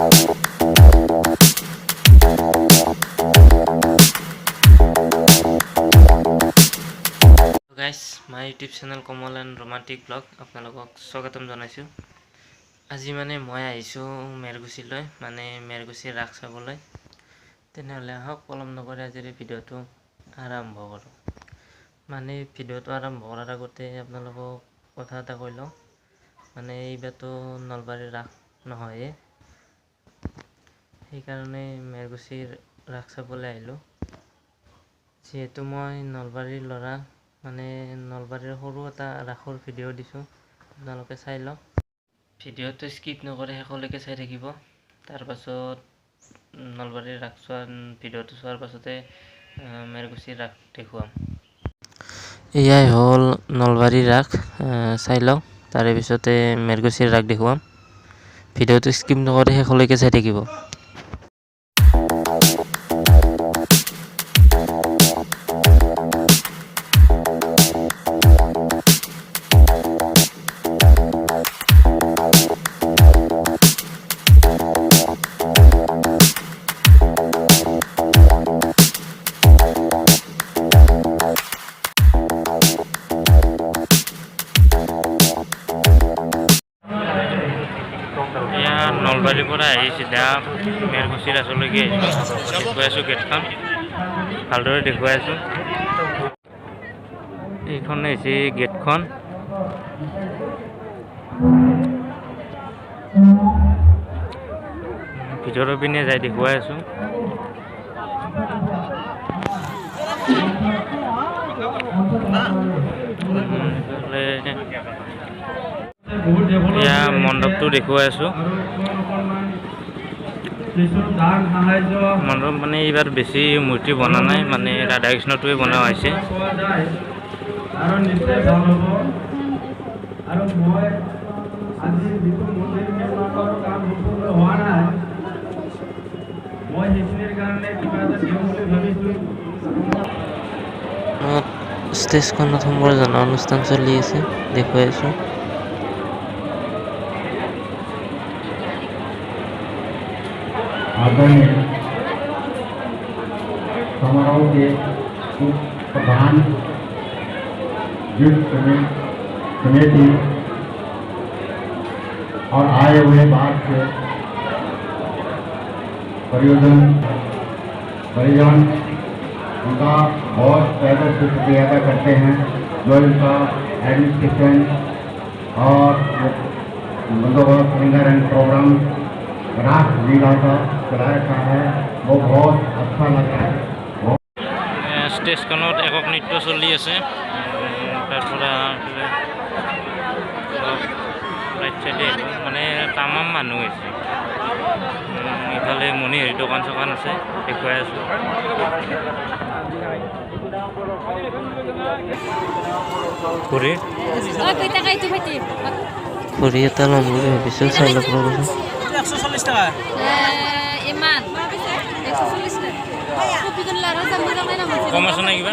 Guys my YouTube channel Kamal and romantic blog আপোনালোকক স্বাগতম জনাইছোঁ। আজি মানে মই আহিছোঁ মেৰগুচিলৈ, মানে মেৰগুচিৰ ৰাস চাবলৈ। তেনেহ'লে আহক পলম নকৰি আজিৰ ভিডিঅ'টো আৰম্ভ কৰোঁ। মানে ভিডিঅ'টো আৰম্ভ কৰাৰ আগতে আপোনালোকক কথা এটা কৈ লওঁ। মানে এইবাৰতো নলবাৰীৰ ৰাস নহয়ে, সেইকাৰণে মেৰগুচিৰ ৰাস চাবলৈ আহিলোঁ। যিহেতু মই নলবাৰীৰ ল'ৰা, মানে নলবাৰীৰ সৰু এটা ৰাসৰ ভিডিঅ' দিছোঁ, আপোনালোকে চাই লওক। ভিডিঅ'টো স্কিপ নকৰি শেষলৈকে চাই থাকিব। তাৰপাছত নলবাৰীৰ ৰাস ভিডিঅ'টো চোৱাৰ পাছতে মেৰগুচিৰ ৰাস দেখুৱাম। এয়াই হ'ল নলবাৰীৰ ৰাস, চাই লওক। তাৰে পিছতে মেৰগুচিৰ ৰাস দেখুৱাম। ভিডিঅ'টো স্কিপ নকৰি শেষলৈকে চাই থাকিব। নলবাৰীৰ পৰা আহি চিধা মেৰগুচিৰ ৰাসলৈকে দেখুৱাই আছোঁ। গেটখন ভালদৰে দেখুৱাই আছোঁ। এইখন হৈছে গেটখন। ভিতৰৰ পিনে যাই দেখুৱাই আছোঁ। এয়া মণ্ডপটো দেখুৱাই আছোঁ। মণ্ডপ মানে এইবাৰ বেছি মূৰ্তি বনা নাই, মানে ৰাধা কৃষ্ণটোৱে বনোৱা হৈছে। ষ্টেজখনত সম্বৰ্ধনা অনুষ্ঠান চলি আছে, দেখুৱাই আছোঁ। आदरणीय समारोह के प्रधान युद्ध समिति और आए हुए बाहर से परिजन उनका बहुत पहले से शुक्रिया अदा करते हैं, जो इनका एडमिनिस्ट्रेशन और बंदोबस्त सिंगर एंड प्रोग्राम रास लीला का चलाया है, वो बहुत अच्छा लगा है। ষ্টেজখনত একক নৃত্য চলি আছে। তাৰপৰা ৰাইট চাইডে মানে তামাম মানুহ হৈছে। ইফালে মণিহাৰী দোকান চোকান আছে, দেখুৱাই আছোঁ। ঘড়ী এটা ল'ম বুলি ভাবিছোঁ, চাই লওক ৰ'বচোন। 140 টাকা ইমান 140 কম আছে নে কিবা?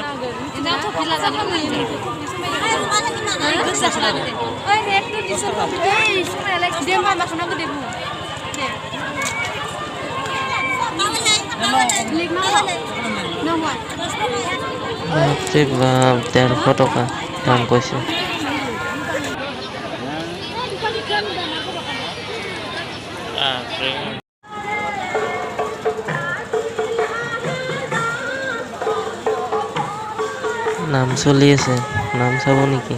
বাপ 150 টকা দাম কৈছে। নাম চলি আছে, নাম চাব নেকি?